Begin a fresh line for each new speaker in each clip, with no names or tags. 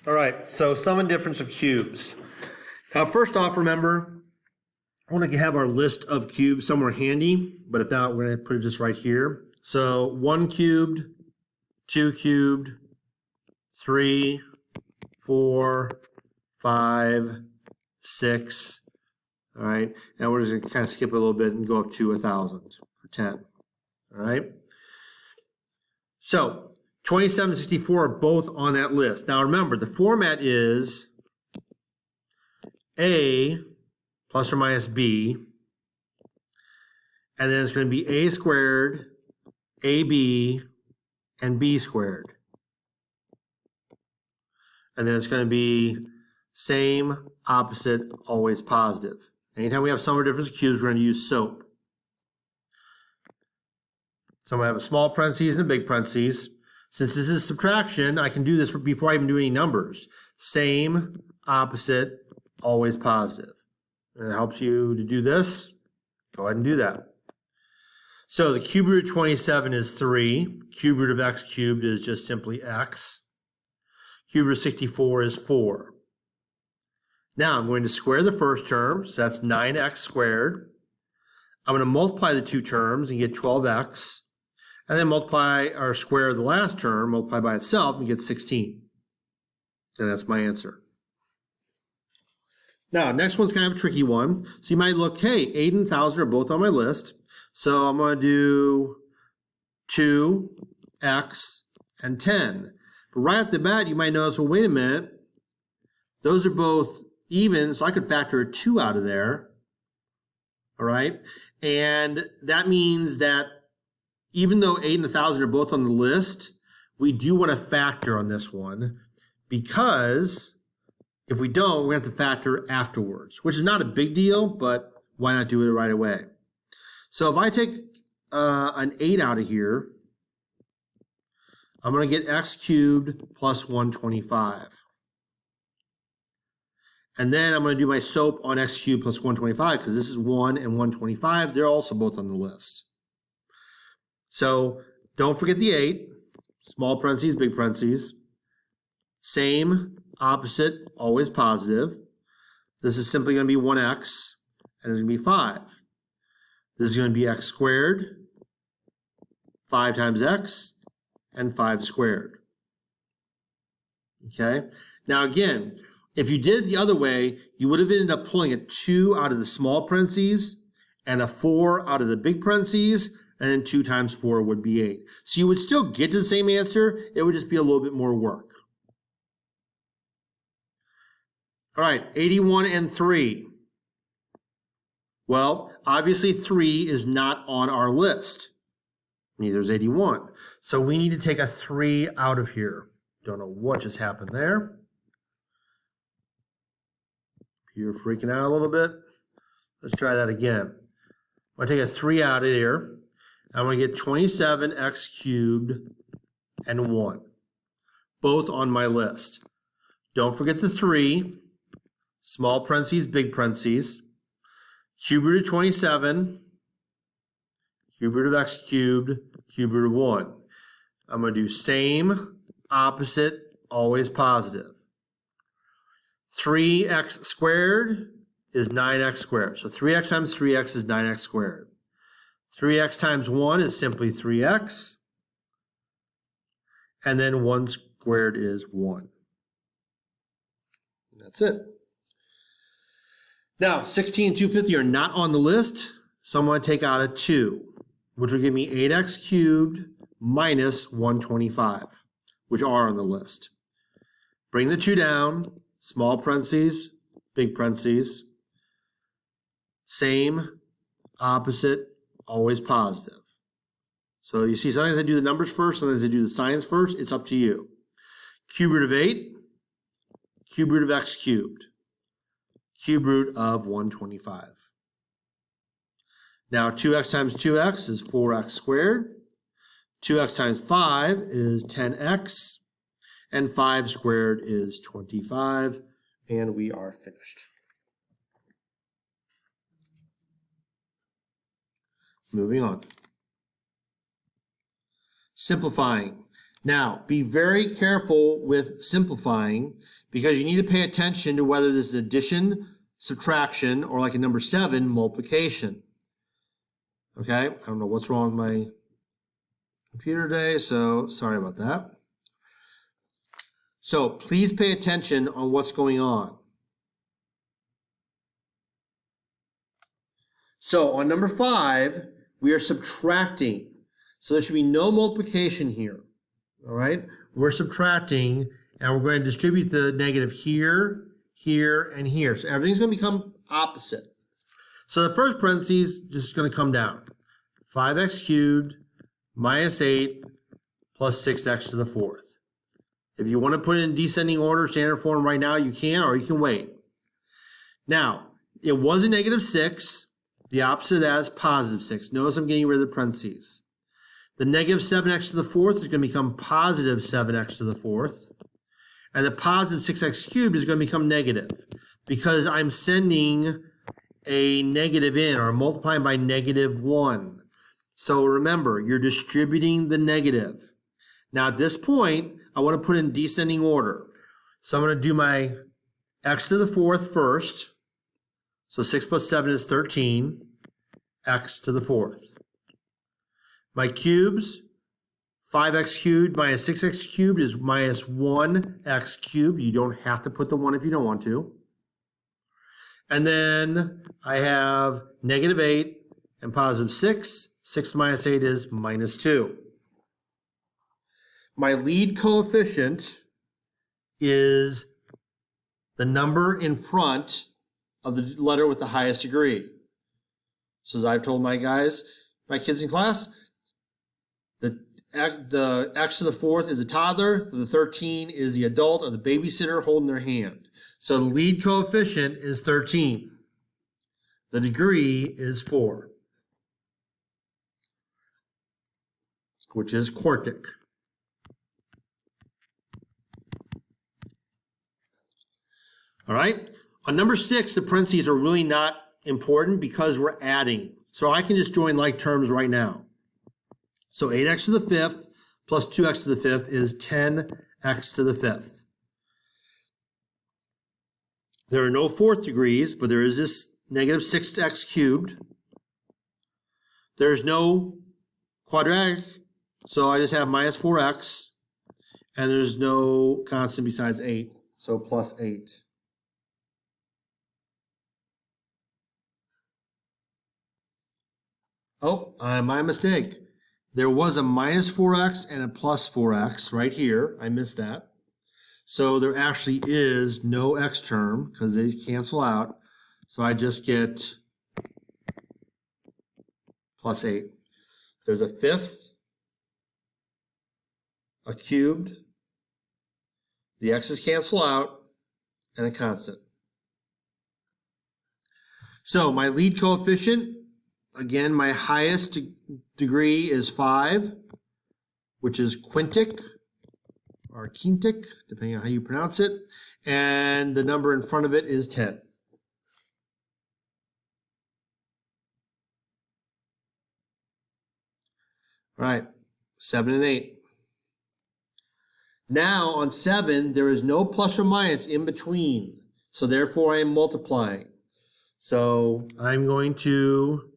All right, so sum and difference of cubes. Now, first off, remember, I want to have our list of cubes somewhere handy, but if not, we're going to put it just right here. So 1 cubed, 2 cubed, 3, 4, 5, 6. All right, now we're just going to kind of skip a little bit and go up to 1,000 for 10. All right, so 27 and 64 are both on that list. Now remember, the format is A plus or minus B, and then it's going to be A squared, AB, and B squared. And then it's going to be same, opposite, always positive. Anytime we have sum or difference of cubes, we're going to use SOAP. So I'm going to have a small parentheses and a big parentheses. Since this is subtraction, I can do this before I even do any numbers. Same, opposite, always positive. And it helps you to do this. Go ahead and do that. So the cube root of 27 is 3. Cube root of x cubed is just simply x. Cube root of 64 is 4. Now I'm going to square the first term, so that's 9x squared. I'm going to multiply the two terms and get 12x. And then multiply or square the last term, multiply by itself, and get 16. And that's my answer. Now, next one's kind of a tricky one. So you might look, hey, 8 and 1,000 are both on my list. So I'm going to do 2x and 10. But right off the bat, you might notice, well, wait a minute. Those are both even, so I could factor a 2 out of there. All right? And that means that even though 8 and 1,000 are both on the list, we do want to factor on this one, because if we don't, we're going to have to factor afterwards, which is not a big deal, but why not do it right away? So if I take an 8 out of here, I'm going to get x cubed plus 125. And then I'm going to do my SOAP on x cubed plus 125, because this is 1 and 125. They're also both on the list. So don't forget the 8, small parentheses, big parentheses. Same, opposite, always positive. This is simply going to be 1x, and it's going to be 5. This is going to be x squared, 5 times x, and 5 squared. Okay? Now again, if you did it the other way, you would have ended up pulling a 2 out of the small parentheses and a 4 out of the big parentheses, and then 2 times 4 would be 8. So you would still get to the same answer, it would just be a little bit more work. All right, 81 and 3. Well, obviously 3 is not on our list. Neither is 81. So we need to take a 3 out of here. Don't know what just happened there. You're freaking out a little bit. Let's try that again. I'm going to take a 3 out of here. I'm going to get 27x cubed and 1. Both on my list. Don't forget the 3. Small parentheses, big parentheses. Cube root of 27. Cube root of x cubed. Cube root of 1. I'm going to do same, opposite, always positive. 3x squared is 9x squared. So 3x times 3x is 9x squared. 3x times 1 is simply 3x. And then 1 squared is 1. That's it. Now, 16 and 250 are not on the list, so I'm going to take out a 2, which will give me 8x cubed minus 125, which are on the list. Bring the 2 down, small parentheses, big parentheses. Same, opposite, always positive. So you see, sometimes I do the numbers first, sometimes I do the signs first. It's up to you. Cube root of 8, cube root of x cubed, cube root of 125. Now 2x times 2x is 4x squared. 2x times 5 is 10x. And 5 squared is 25. And we are finished. Moving on. Simplifying. Now, be very careful with simplifying because you need to pay attention to whether this is addition, subtraction, or like a number 7, multiplication. Okay, I don't know what's wrong with my computer today, so sorry about that. So please pay attention on what's going on. So on number 5, we are subtracting. So there should be no multiplication here. All right, we're subtracting, and we're going to distribute the negative here, here, and here. So everything's going to become opposite. So the first parentheses just going to come down. 5x cubed minus 8 plus 6x to the 4th. If you want to put it in descending order, standard form right now, you can, or you can wait. Now, it was a negative 6. The opposite of that is positive 6. Notice I'm getting rid of the parentheses. The negative 7x to the 4th is going to become positive 7x to the 4th. And the positive 6x cubed is going to become negative because I'm sending a negative in or multiplying by negative 1. So remember, you're distributing the negative. Now at this point, I want to put in descending order. So I'm going to do my x to the 4th first. So 6 plus 7 is 13, x to the 4th. My cubes, 5x cubed minus 6x cubed is minus 1x cubed. You don't have to put the 1 if you don't want to. And then I have negative 8 and positive 6. 6 minus 8 is minus 2. My lead coefficient is the number in front of the letter with the highest degree. So as I've told my kids in class, the x to the 4th is a toddler, the 13 is the adult or the babysitter holding their hand. So the lead coefficient is 13. The degree is 4, which is quartic. All right, on number 6, the parentheses are really not important because we're adding. So I can just join like terms right now. So 8x to the 5th plus 2x to the 5th is 10x to the 5th. There are no 4th degrees, but there is this negative 6x cubed. There's no quadratic, so I just have minus 4x, and there's no constant besides 8, so plus 8. Oh, my mistake. There was a minus 4x and a plus 4x right here. I missed that. So there actually is no x term because they cancel out. So I just get plus 8. There's a 5th, a cubed, the x's cancel out, and a constant. So my lead coefficient, again, my highest degree is 5, which is quintic or quintic, depending on how you pronounce it. And the number in front of it is 10. All right, 7 and 8. Now on 7, there is no plus or minus in between. So therefore I am multiplying. So I'm going to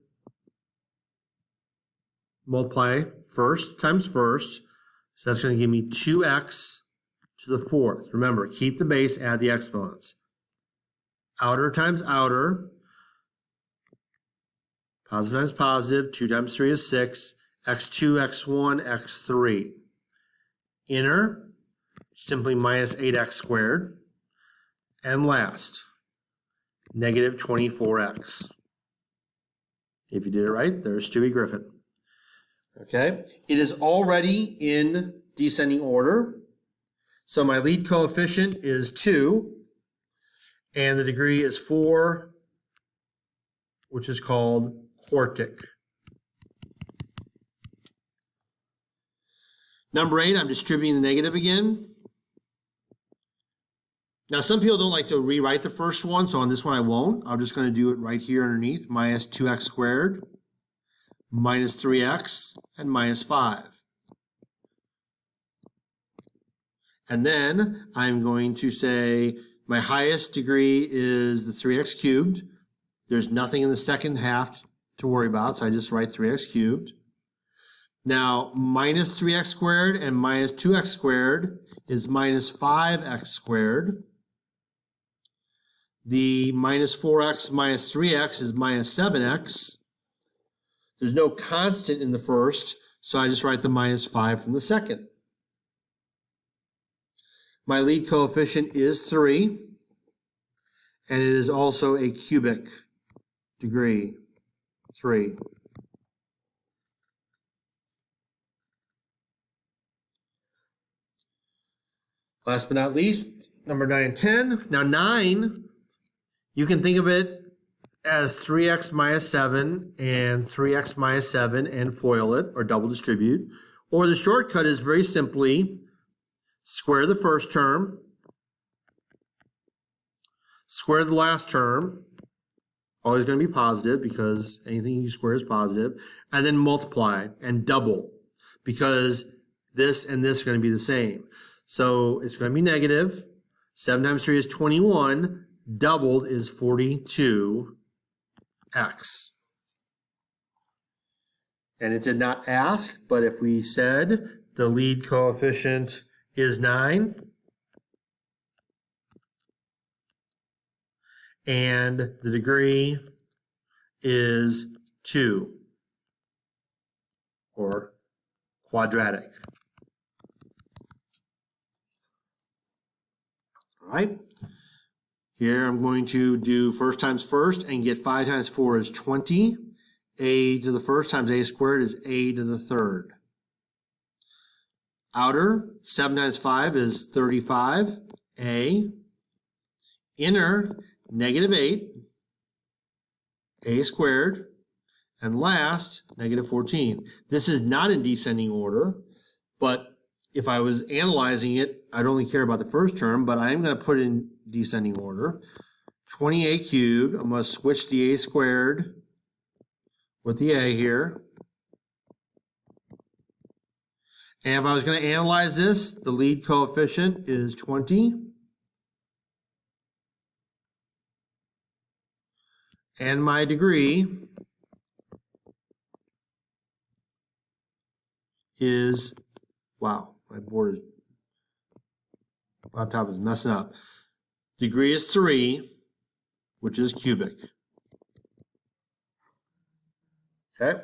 multiply first times first. So that's going to give me 2x to the 4th. Remember, keep the base, add the exponents. Outer times outer. Positive times positive. 2 times 3 is 6. x2, x1, x3. Inner, simply minus 8x squared. And last, negative 24x. If you did it right, there's Stewie Griffin. Okay, it is already in descending order. So my lead coefficient is 2, and the degree is 4, which is called quartic. Number 8, I'm distributing the negative again. Now, some people don't like to rewrite the first one, so on this one I won't. I'm just going to do it right here underneath, minus 2x squared, minus 3x, and minus 5. And then I'm going to say my highest degree is the 3x cubed. There's nothing in the second half to worry about, so I just write 3x cubed. Now, minus 3x squared and minus 2x squared is minus 5x squared. The minus 4x minus 3x is minus 7x. There's no constant in the first, so I just write the minus 5 from the second. My lead coefficient is 3, and it is also a cubic degree, 3. Last but not least, number 9 and 10. Now 9, you can think of it as 3x minus 7 and 3x minus 7 and FOIL it, or double distribute. Or the shortcut is very simply square the first term, square the last term, always going to be positive because anything you square is positive, and then multiply and double because this and this are going to be the same. So it's going to be negative. 7 times 3 is 21. Doubled is 42x. And it did not ask, but if we said the lead coefficient is 9, and the degree is 2, or quadratic. All right. Here I'm going to do first times first and get 5 times 4 is 20. A to the first times a squared is a to the third. Outer, 7 times 5 is 35. A. Inner, negative 8. A squared. And last, negative 14. This is not in descending order, but if I was analyzing it, I'd only care about the first term, but I'm going to put it in descending order. 20a cubed, I'm going to switch the a squared with the a here. And if I was going to analyze this, the lead coefficient is 20. And my degree is, wow, my board is, laptop is messing up. Degree is 3, which is cubic. Okay,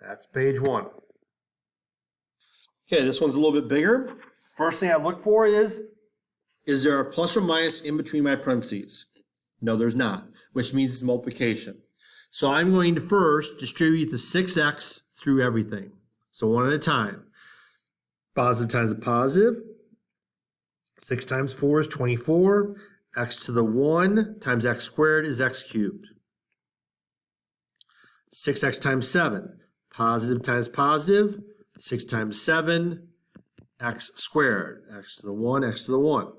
that's page 1. Okay, this one's a little bit bigger. First thing I look for is there a plus or minus in between my parentheses? No, there's not, which means it's multiplication. So I'm going to first distribute the 6x through everything. So one at a time. Positive times a positive. 6 times 4 is 24. X to the 1 times x squared is x cubed. 6x times 7. Positive times positive. 6 times 7, x squared. X to the 1, x to the 1.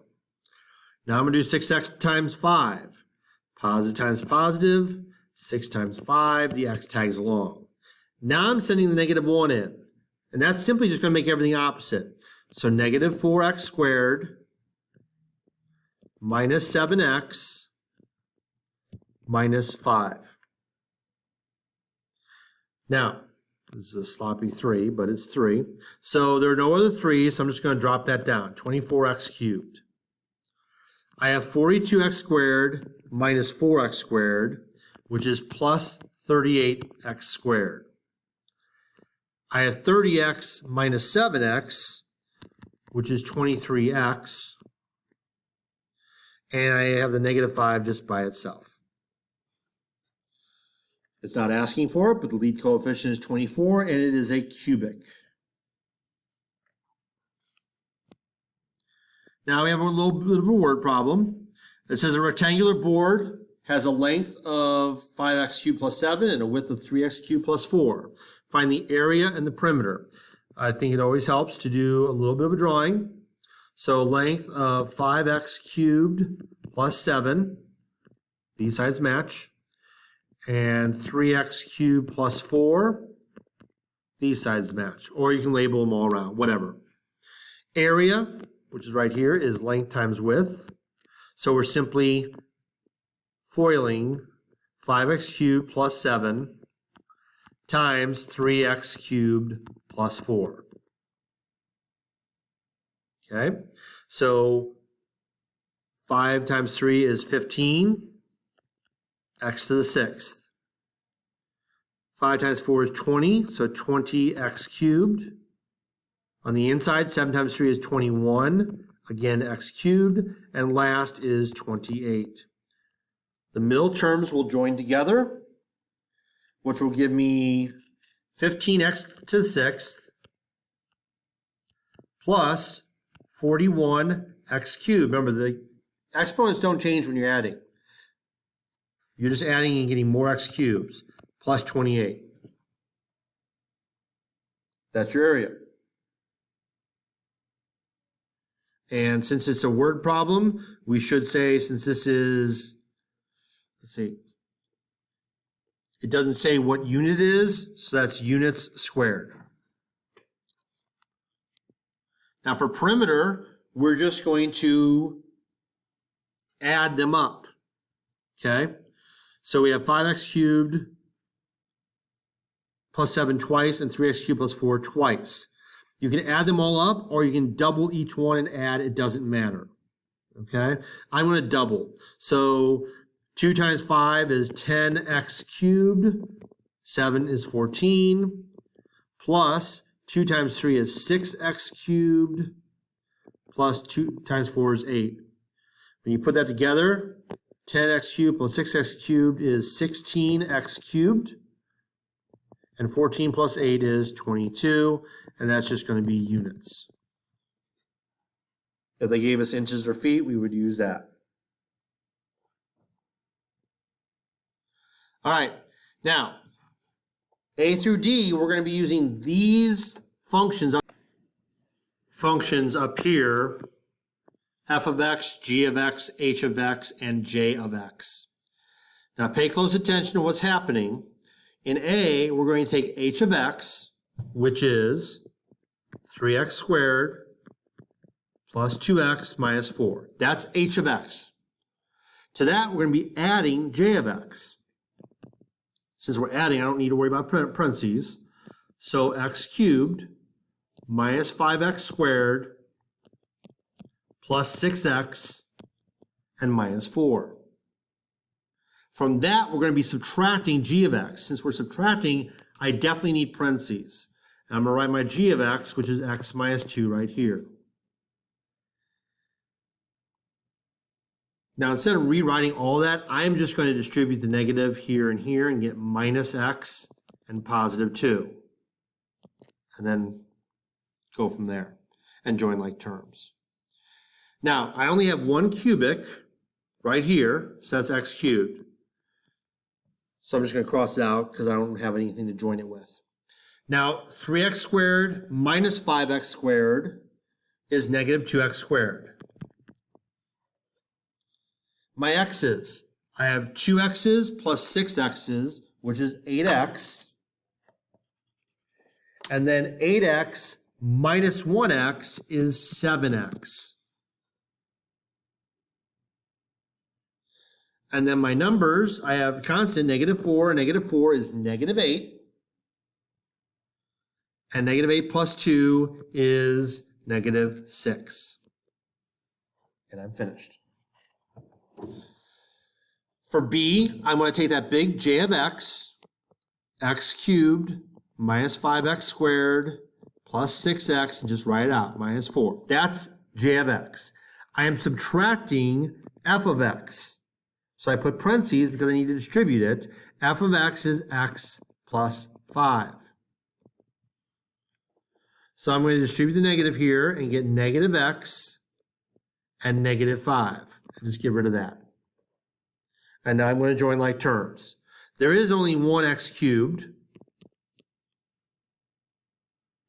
Now I'm going to do 6x times 5. Positive times positive. 6 times 5, the x tags along. Now I'm sending the negative 1 in. And that's simply just going to make everything opposite. So negative 4x squared minus 7x minus 5. Now, this is a sloppy 3, but it's 3. So there are no other 3s, so I'm just going to drop that down. 24x cubed. I have 42x squared minus 4x squared, which is plus 38x squared. I have 30x minus 7x, which is 23x. And I have the negative 5 just by itself. It's not asking for it, but the lead coefficient is 24, and it is a cubic. Now we have a little bit of a word problem. It says a rectangular board has a length of 5x cubed plus 7 and a width of 3x cubed plus 4. Find the area and the perimeter. I think it always helps to do a little bit of a drawing. So length of 5x cubed plus 7, these sides match, and 3x cubed plus 4, these sides match. Or you can label them all around, whatever. Area, which is right here, is length times width. So we're simply foiling 5x cubed plus 7 times 3x cubed plus 4. Okay, so 5 times 3 is 15, x to the 6th. 5 times 4 is 20, so 20x cubed. On the inside, 7 times 3 is 21, again x cubed, and last is 28. The middle terms will join together, which will give me 15x to the 6th plus 41x cubed. Remember, the exponents don't change when you're adding. You're just adding and getting more x cubes, plus 28. That's your area. And since it's a word problem, we should say, since this is, let's see, it doesn't say what unit it is, so that's units squared. Now for perimeter, we're just going to add them up, okay? So we have 5x cubed plus 7 twice and 3x cubed plus 4 twice. You can add them all up, or you can double each one and add. It doesn't matter, okay? I'm going to double. So 2 times 5 is 10x cubed. 7 is 14. Plus 2 times 3 is 6x cubed. Plus 2 times 4 is 8. When you put that together, 10x cubed plus 6x cubed is 16x cubed. And 14 plus 8 is 22. And that's just going to be units. If they gave us inches or feet, we would use that. All right, now, A through D, we're going to be using these functions up here, f of x, g of x, h of x, and j of x. Now pay close attention to what's happening. In A, we're going to take h of x, which is 3x squared plus 2x minus 4. That's h of x. To that, we're going to be adding j of x. Since we're adding, I don't need to worry about parentheses. So x cubed minus 5x squared plus 6x and minus 4. From that, we're going to be subtracting g of x. Since we're subtracting, I definitely need parentheses. And I'm going to write my g of x, which is x minus 2 right here. Now, instead of rewriting all that, I'm just going to distribute the negative here and here and get minus x and positive 2. And then go from there and join like terms. Now, I only have one cubic right here, so that's x cubed. So I'm just going to cross it out because I don't have anything to join it with. Now, 3x squared minus 5x squared is negative 2x squared. My x's, I have 2x's plus 6x's, which is 8x. And then 8x minus 1x is 7x. And then my numbers, I have constant negative 4, and negative 4 is negative 8. And negative 8 plus 2 is negative 6. And I'm finished. For B, I'm going to take that big j of x, x cubed minus 5x squared plus 6x, and just write it out, minus 4. That's j of x. I am subtracting f of x. So I put parentheses because I need to distribute it. F of x is x plus 5. So I'm going to distribute the negative here and get negative x and negative 5. And just get rid of that. And now I'm going to join like terms. There is only one x cubed.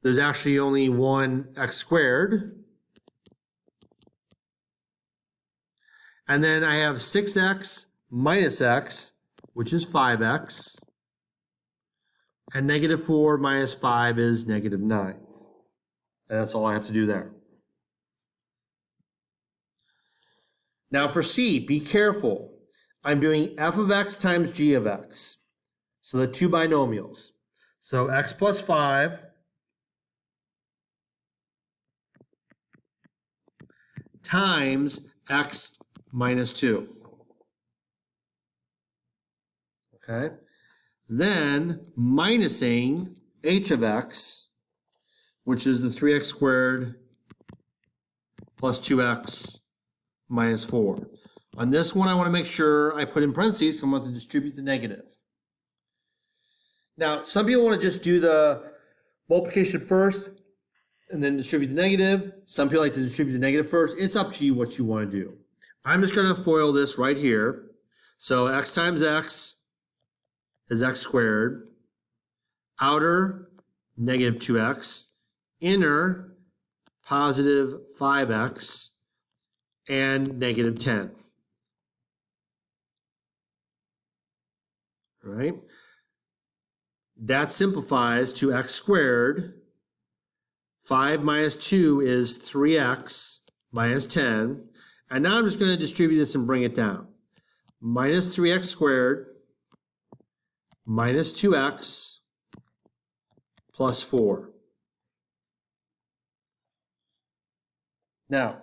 There's actually only one x squared. And then I have 6x minus x, which is 5x. And negative 4 minus 5 is negative 9. And that's all I have to do there. Now for C, be careful. I'm doing f of x times g of x. So the two binomials. So x plus 5 times x minus 2. Okay? Then minusing h of x, which is the 3x squared plus 2x minus 4. On this one, I want to make sure I put in parentheses because I want to distribute the negative. Now, some people want to just do the multiplication first and then distribute the negative. Some people like to distribute the negative first. It's up to you what you want to do. I'm just going to FOIL this right here. So x times x is x squared. Outer, negative 2x. Inner, positive 5x. And negative 10. All right? That simplifies to x squared. 5 minus 2 is 3x minus 10. And now I'm just going to distribute this and bring it down. Minus 3x squared minus 2x plus 4. Now,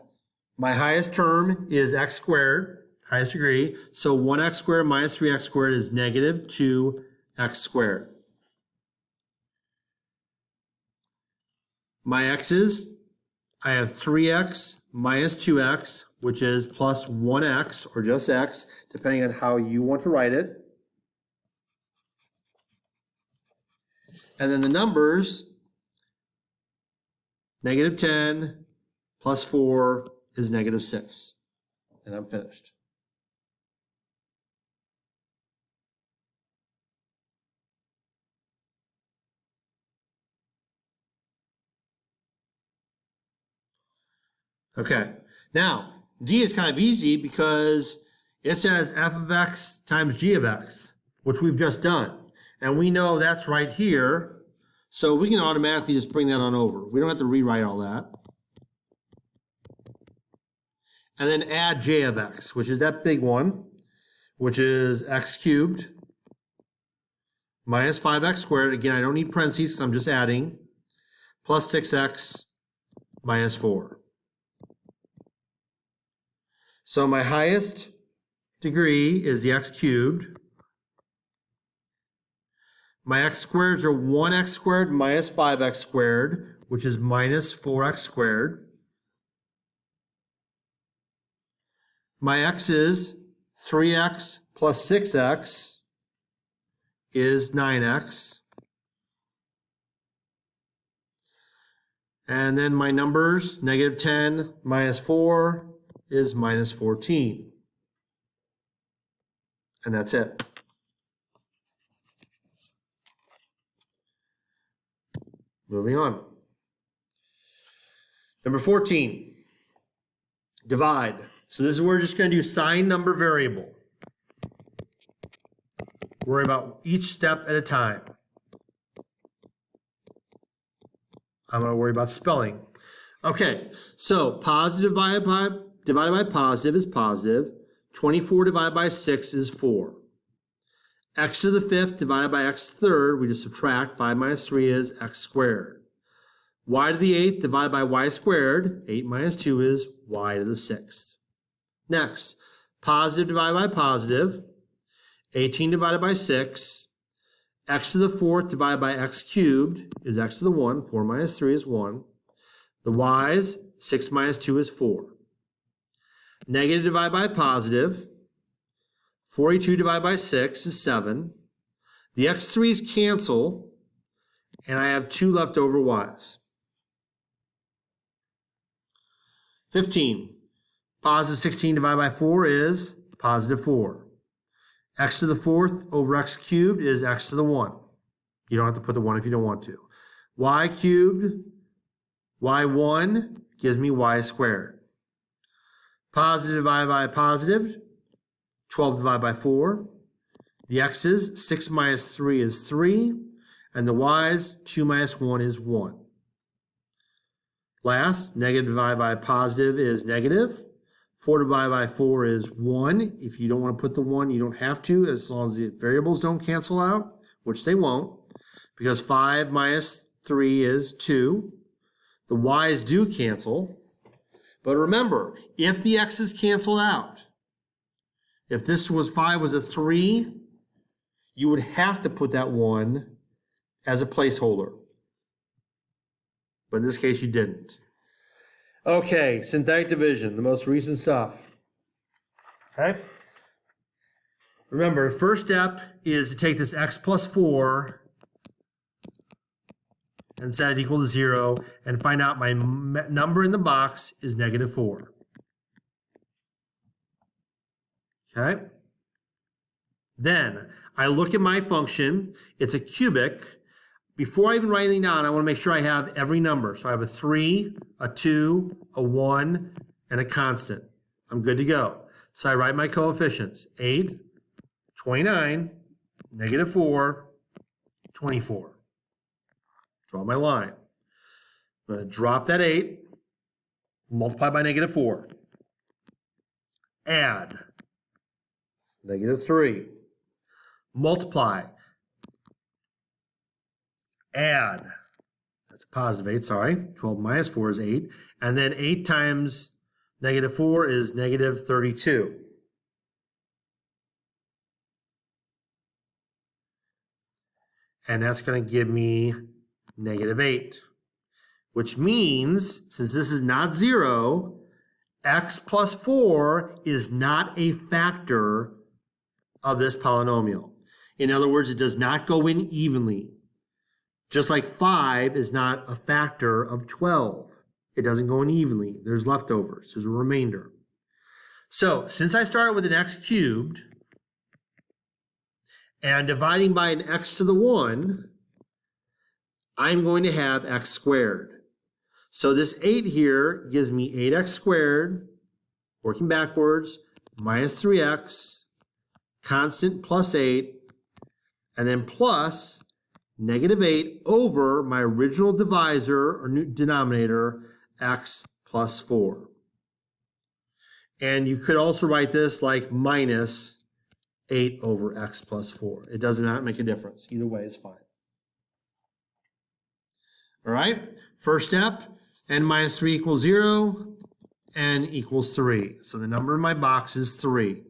my highest term is x squared, highest degree. So 1x squared minus 3x squared is negative 2x squared. My x's, I have 3x minus 2x, which is plus 1x, or just x, depending on how you want to write it. And then the numbers, negative 10 plus 4 is negative 6. And I'm finished. Okay, now D is kind of easy because it says f of x times g of x, which we've just done. And we know that's right here, so we can automatically just bring that on over. We don't have to rewrite all that. And then add j of x, which is that big one, which is x cubed minus 5x squared. Again, I don't need parentheses, so I'm just adding, plus 6x minus 4. So my highest degree is the x cubed. My x squareds are 1x squared minus 5x squared, which is minus 4x squared. My x's, 3x plus 6x is 9x. And then my numbers, negative 10 minus 4 is minus 14. And that's it. Moving on. Number 14, divide. So this is where we're just going to do sign number variable. Worry about each step at a time. I'm going to worry about spelling. Okay, so positive divided by positive is positive. 24 divided by 6 is 4. X to the 5th divided by x to the 3rd, we just subtract. 5 minus 3 is x squared. Y to the 8th divided by y squared, 8 minus 2 is y to the 6th. Next, positive divided by positive, 18 divided by 6. X to the 4th divided by x cubed is x to the 1. 4 minus 3 is 1. The y's, 6 minus 2 is 4. Negative divided by positive, 42 divided by 6 is 7. The x3's cancel, and I have 2 leftover y's. 15. Positive 16 divided by 4 is positive 4. X to the 4th over x cubed is x to the 1. You don't have to put the 1 if you don't want to. Y cubed, y1 gives me y squared. Positive divided by positive, 12 divided by 4. The x's, 6 minus 3 is 3. And the y's, 2 minus 1 is 1. Last, negative divided by positive is negative. 4 divided by 4 is 1. If you don't want to put the 1, you don't have to, as long as the variables don't cancel out, which they won't, because 5 minus 3 is 2. The y's do cancel. But remember, if the x's canceled out, if this was 5 was a 3, you would have to put that 1 as a placeholder. But in this case, you didn't. Okay, synthetic division, the most recent stuff. Okay? Remember, the first step is to take this x plus 4 and set it equal to 0 and find out my number in the box is negative 4. Okay? Then I look at my function. It's a cubic. Before I even write anything down, I want to make sure I have every number. So I have a 3, a 2, a 1, and a constant. I'm good to go. So I write my coefficients. 8, 29, negative 4, 24. Draw my line. I'm going to drop that 8, multiply by negative 4. Add. Negative 3. Multiply. Add. That's positive 8, sorry. 12 minus 4 is 8. And then 8 times negative 4 is negative 32. And that's going to give me negative 8. Which means, since this is not 0, x plus 4 is not a factor of this polynomial. In other words, it does not go in evenly. Just like 5 is not a factor of 12. It doesn't go in evenly. There's leftovers. There's a remainder. So, since I started with an x cubed, and I'm dividing by an x to the 1, I'm going to have x squared. So this 8 here gives me 8x squared, working backwards, minus 3x, constant plus 8, and then plus negative 8 over my original divisor or new denominator, x plus 4. And you could also write this like minus 8 over x plus 4. It does not make a difference. Either way is fine. All right, first step, n minus 3 equals 0, n equals 3. So the number in my box is 3.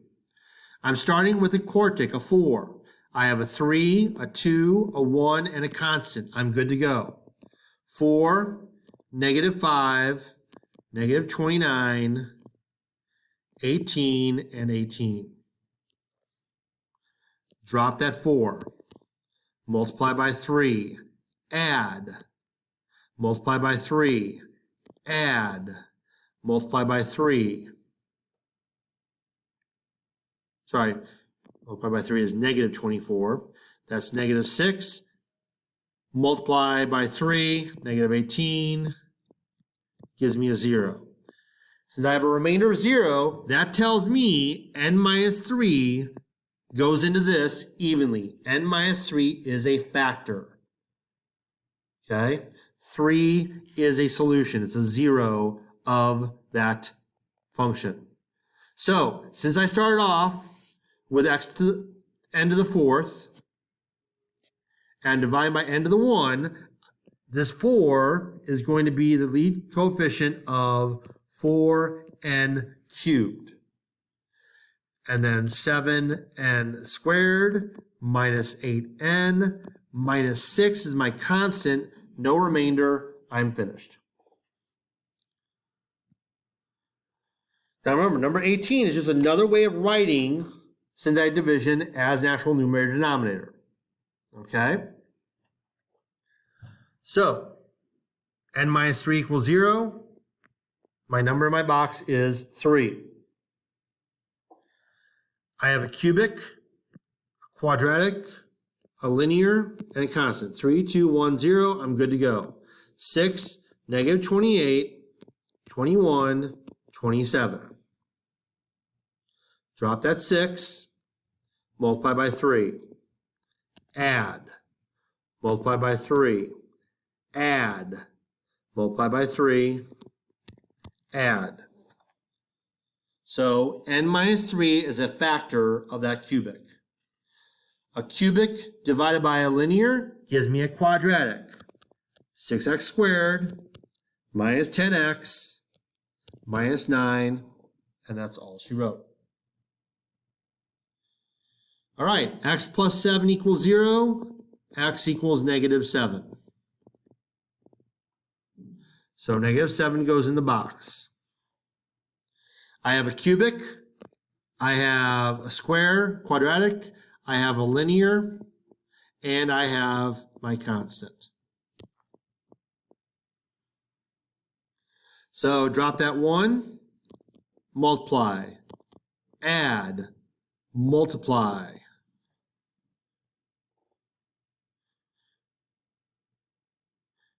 I'm starting with a quartic, a 4. I have a 3, a 2, a 1, and a constant. I'm good to go. 4, negative 5, negative 29, 18, and 18. Drop that 4. Multiply by 3. Add. Multiply by 3. Add. Multiply by 3. Sorry. Multiply by 3 is negative 24. That's negative 6. Multiply by 3, negative 18, gives me a 0. Since I have a remainder of 0, that tells me n minus 3 goes into this evenly. N minus 3 is a factor. Okay? 3 is a solution. It's a 0 of that function. So, since I started off with x to the n to the 4th, and divide by n to the 1, this 4 is going to be the lead coefficient of 4n cubed. And then 7n squared minus 8n minus 6 is my constant. No remainder. I'm finished. Now remember, number 18 is just another way of writing synthetic division as natural numerator denominator. Okay? So, n minus 3 equals 0. My number in my box is 3. I have a cubic, a quadratic, a linear, and a constant. 3, 2, 1, 0. I'm good to go. 6, negative 28, 21, 27. Drop that 6. Multiply by 3. Add. Multiply by 3. Add. Multiply by 3. Add. So n minus 3 is a factor of that cubic. A cubic divided by a linear gives me a quadratic. 6x squared minus 10x minus 9, and that's all she wrote. All right, x plus 7 equals 0, x equals negative 7. So negative 7 goes in the box. I have a cubic, I have a square, quadratic, I have a linear, and I have my constant. So drop that 1, multiply, add, multiply.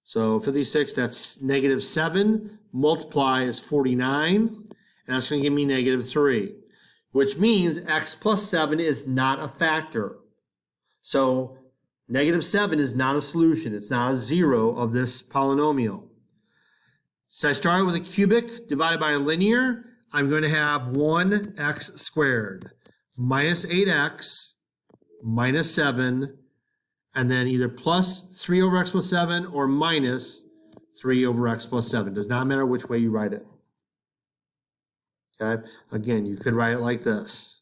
So 56, that's negative 7, multiply is 49, and that's going to give me negative 3, which means x plus 7 is not a factor. So negative 7 is not a solution. It's not a 0 of this polynomial. So I started with a cubic divided by a linear. I'm going to have 1x squared minus 8x minus 7, and then either plus 3 over x plus 7 or minus 3 over x plus 7. Does not matter which way you write it. Okay? Again, you could write it like this.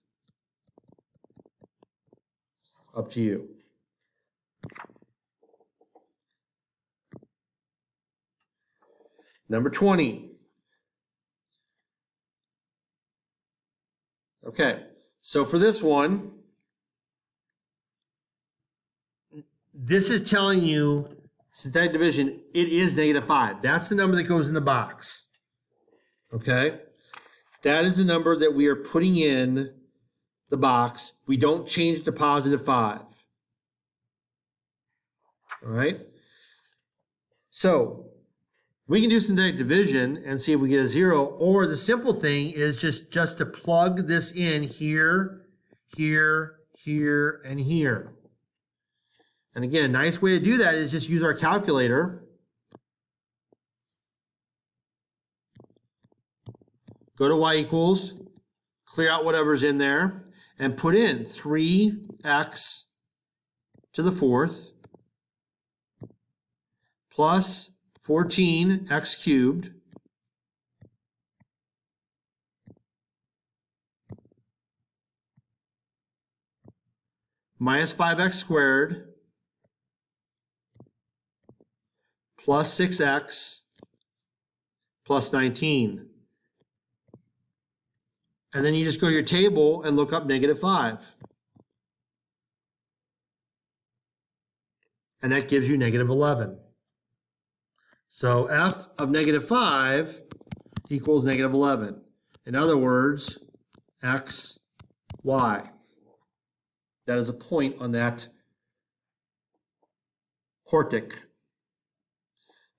Up to you. Number 20. Okay, so for this one, this is telling you synthetic division, it is negative 5. That's the number that goes in the box. Okay? That is the number that we are putting in the box. We don't change to positive 5. All right? So we can do synthetic division and see if we get a 0, or the simple thing is just to plug this in here, here, here, and here. And again, a nice way to do that is just use our calculator. Go to y equals, clear out whatever's in there, and put in 3x to the 4th plus 14x cubed minus 5x squared plus 6x plus 19. And then you just go to your table and look up negative 5. And that gives you negative 11. So f of negative 5 equals negative 11. In other words, x, y. That is a point on that quartic.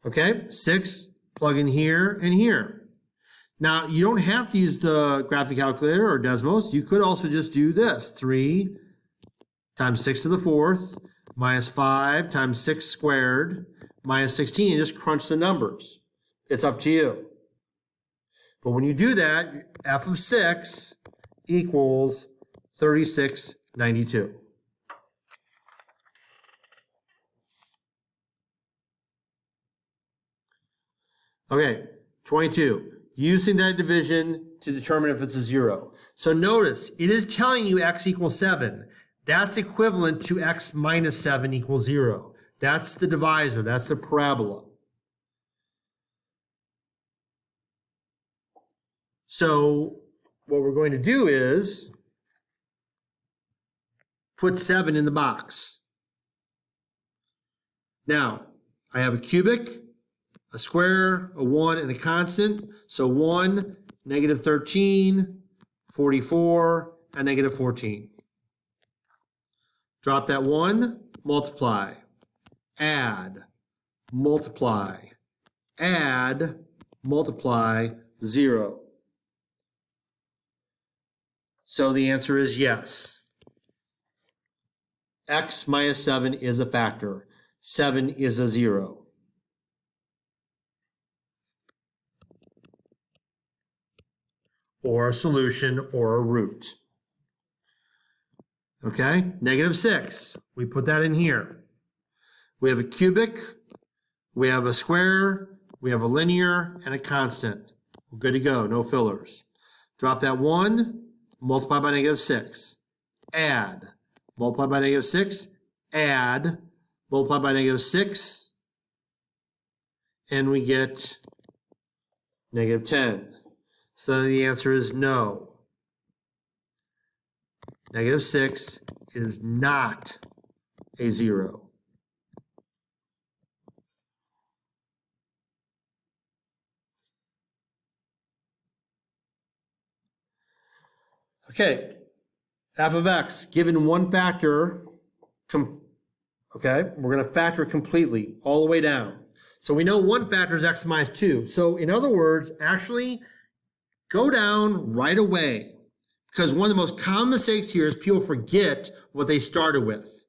Okay, 6, plug in here and here. Now, you don't have to use the graphic calculator or Desmos. You could also just do this. 3 times 6 to the 4th minus 5 times 6 squared minus 16, and just crunch the numbers. It's up to you. But when you do that, f of 6 equals 3692. Okay, 22. Use synthetic division to determine if it's a 0. So notice, it is telling you x equals 7. That's equivalent to x minus 7 equals 0. That's the divisor. That's the parabola. So what we're going to do is put 7 in the box. Now, I have a cubic, a square, a 1, and a constant. So 1, negative 13, 44, and negative 14. Drop that 1, multiply, add, multiply, add, multiply, 0. So the answer is yes. X minus 7 is a factor. 7 is a 0. or a solution or a root. Okay, -6. We put that in here. We have a cubic, we have a square, we have a linear, and a constant. We're good to go, no fillers. Drop that 1, multiply by -6. Add, multiply by -6, add, multiply by -6, and we get -10. So the answer is no. -6 is not a 0. Okay, f of x given one factor, okay, we're going to factor it completely all the way down. So we know one factor is x minus 2. So in other words, actually go down right away. Because one of the most common mistakes here is people forget what they started with.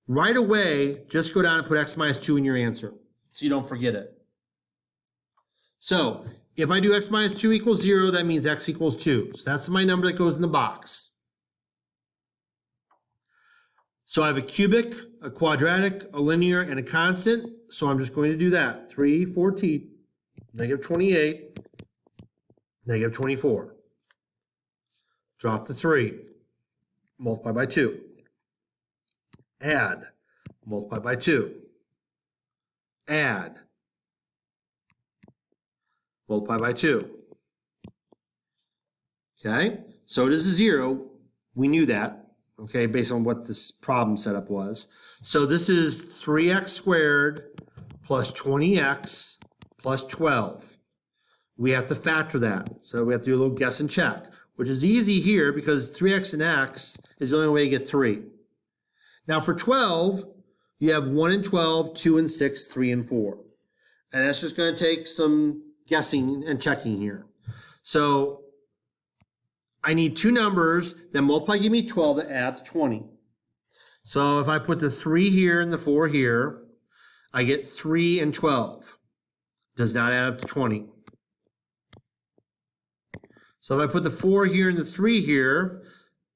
Right away, just go down and put x minus 2 in your answer so you don't forget it. So if I do x minus 2 equals 0, that means x equals 2. So that's my number that goes in the box. So I have a cubic, a quadratic, a linear, and a constant. So I'm just going to do that. 3, 14, -28, -24. Drop the 3, multiply by 2. Add, multiply by 2. Add, multiply by 2. Okay, so it is a 0. We knew that, okay, based on what this problem setup was. So this is 3x squared plus 20x plus 12. We have to factor that. So we have to do a little guess and check, which is easy here because 3x and x is the only way to get 3. Now for 12, you have 1 and 12, 2 and 6, 3 and 4. And that's just going to take some guessing and checking here. So I need two numbers that multiply, give me 12, that add to 20. So if I put the 3 here and the 4 here, I get 3 and 12. Does not add up to 20. So if I put the 4 here and the 3 here,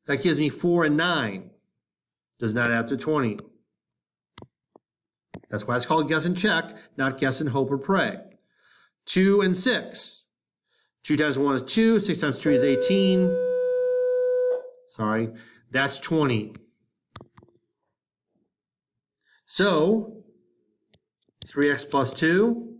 that gives me 4 and 9. Does not add up to 20. That's why it's called guess and check, not guess and hope or pray. 2 and 6. 2 times 1 is 2. 6 times 3 is 18. Sorry, that's 20. So 3x plus 2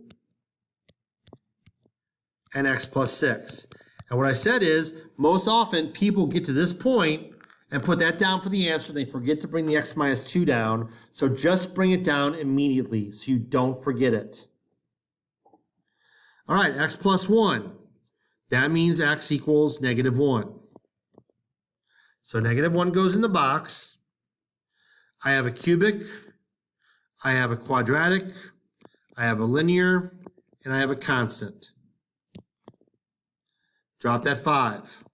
and x plus 6. And what I said is, most often people get to this point and put that down for the answer. They forget to bring the x minus 2 down. So just bring it down immediately so you don't forget it. All right, x plus 1. That means x equals -1. So -1 goes in the box. I have a cubic. I have a quadratic. I have a linear. And I have a constant. Drop that 5.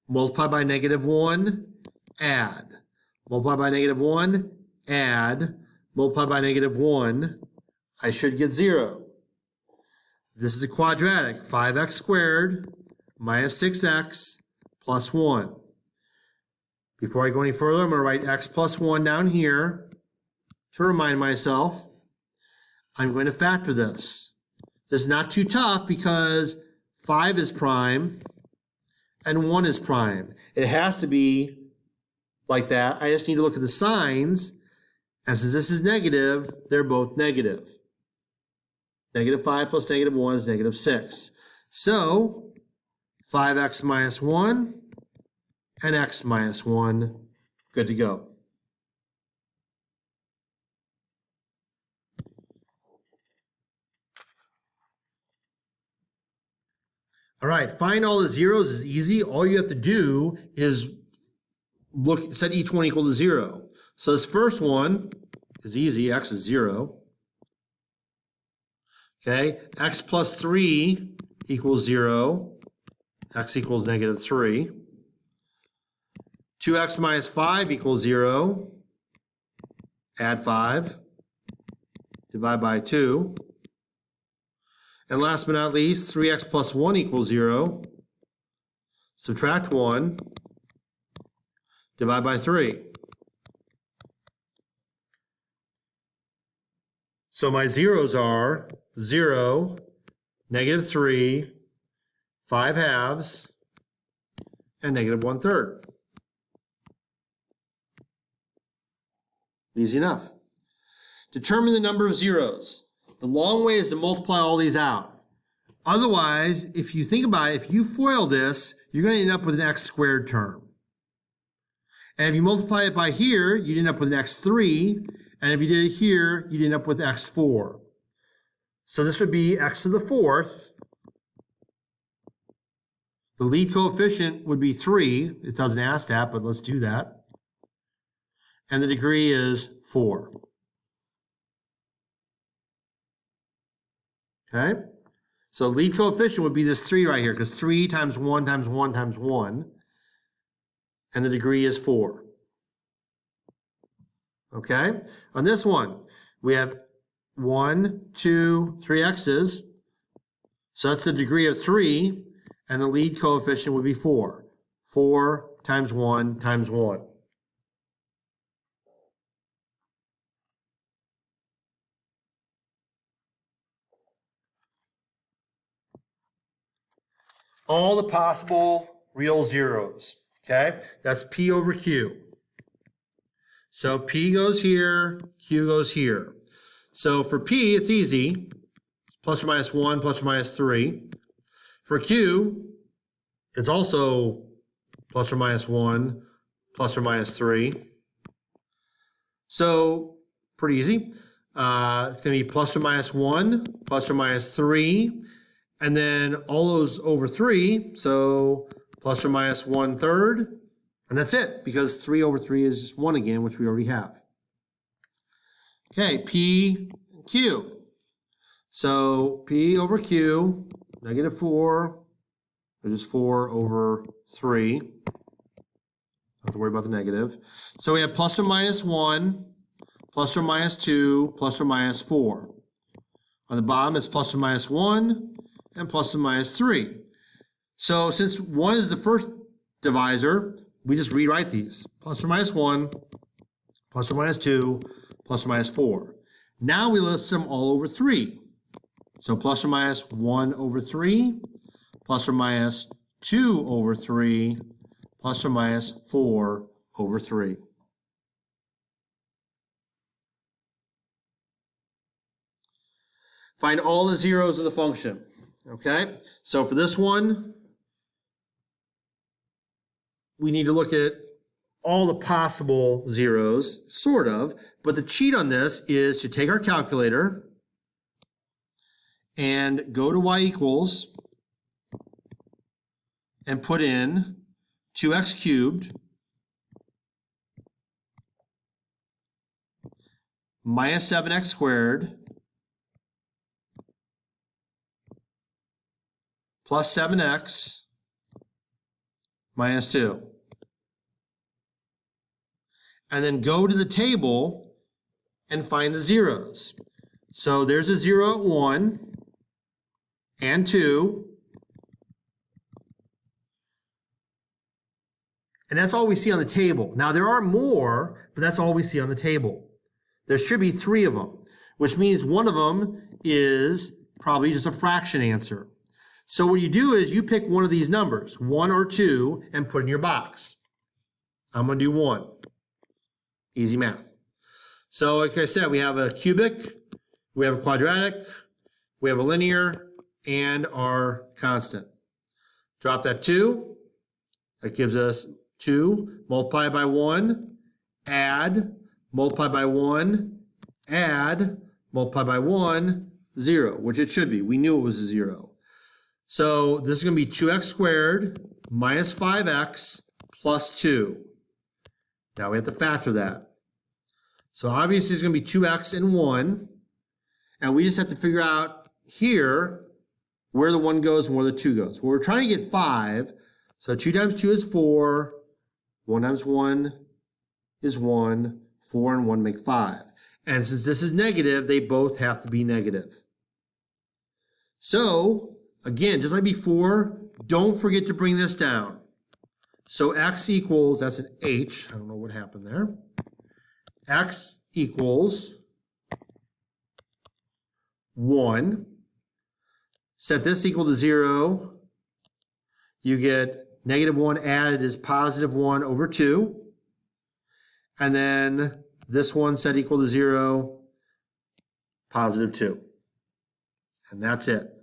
Multiply by -1, add. Multiply by -1, add. Multiply by -1, I should get 0. This is a quadratic, 5x squared minus 6x plus 1. Before I go any further, I'm going to write x plus 1 down here to remind myself. I'm going to factor this. This is not too tough because 5 is prime and 1 is prime. It has to be like that. I just need to look at the signs. And since this is negative, they're both negative. -5 plus -1 is -6. So 5x minus 1 and x minus 1, good to go. All right, find all the zeros is easy. All you have to do is set each one equal to 0. So this first one is easy. X is 0. Okay, x plus 3 equals 0. X equals -3. 2x minus 5 equals 0. Add 5. Divide by 2. And last but not least, 3x plus 1 equals 0. subtract 1, divide by 3. So my zeros are 0, -3, 5/2, and -1/3. Easy enough. Determine the number of zeros. The long way is to multiply all these out. Otherwise, if you think about it, if you FOIL this, you're going to end up with an x squared term. And if you multiply it by here, you'd end up with an x3. And if you did it here, you'd end up with x4. So this would be x to the 4th. The lead coefficient would be 3. It doesn't ask that, but let's do that. And the degree is 4. Okay? So lead coefficient would be this 3 right here, because 3 times 1 times 1 times 1. And the degree is 4. Okay? On this one, we have 1, 2, 3 x's. So that's the degree of 3, and the lead coefficient would be 4. 4 times 1 times 1. All the possible real zeros. Okay? That's P over Q. So P goes here, Q goes here. So for P, it's easy. Plus or minus 1, plus or minus 3. For Q, it's also plus or minus 1, plus or minus 3. So pretty easy. It's going to be plus or minus 1, plus or minus 3. And then all those over 3, so plus or minus 1/3. And that's it, because 3 over 3 is just 1 again, which we already have. Okay, P, Q. So P over Q, -4, which is 4 over 3. Don't have to worry about the negative. So we have plus or minus 1, plus or minus 2, plus or minus 4. On the bottom, it's plus or minus 1 and plus or minus 3. So since 1 is the first divisor, we just rewrite these. Plus or minus 1, plus or minus 2, plus or minus 4. Now we list them all over 3. So plus or minus 1 over 3, plus or minus 2 over 3, plus or minus 4 over 3. Find all the zeros of the function. Okay? So for this one, we need to look at all the possible zeros, sort of, but the cheat on this is to take our calculator and go to y equals and put in 2x cubed minus 7x squared plus 7x minus 2. And then go to the table and find the zeros. So there's a 0 at 1 and 2. And that's all we see on the table. Now there are more, but that's all we see on the table. There should be 3 of them, which means one of them is probably just a fraction answer. So what you do is you pick one of these numbers, 1 or 2, and put in your box. I'm going to do 1. Easy math. So like I said, we have a cubic, we have a quadratic, we have a linear, and our constant. Drop that 2. That gives us 2. Multiply by 1. Add. Multiply by 1. Add. Multiply by 1. 0, which it should be. We knew it was a 0. So this is going to be 2x squared minus 5x plus 2. Now we have to factor that. So obviously it's going to be 2x and 1. And we just have to figure out here where the 1 goes and where the 2 goes. Well, we're trying to get 5. So 2 times 2 is 4. 1 times 1 is 1. 4 and 1 make 5. And since this is negative, they both have to be negative. So again, just like before, don't forget to bring this down. So x equals, that's an h, I don't know what happened there. X equals 1. Set this equal to 0. You get -1 added is +1 over 2. And then this one set equal to 0, +2. And that's it.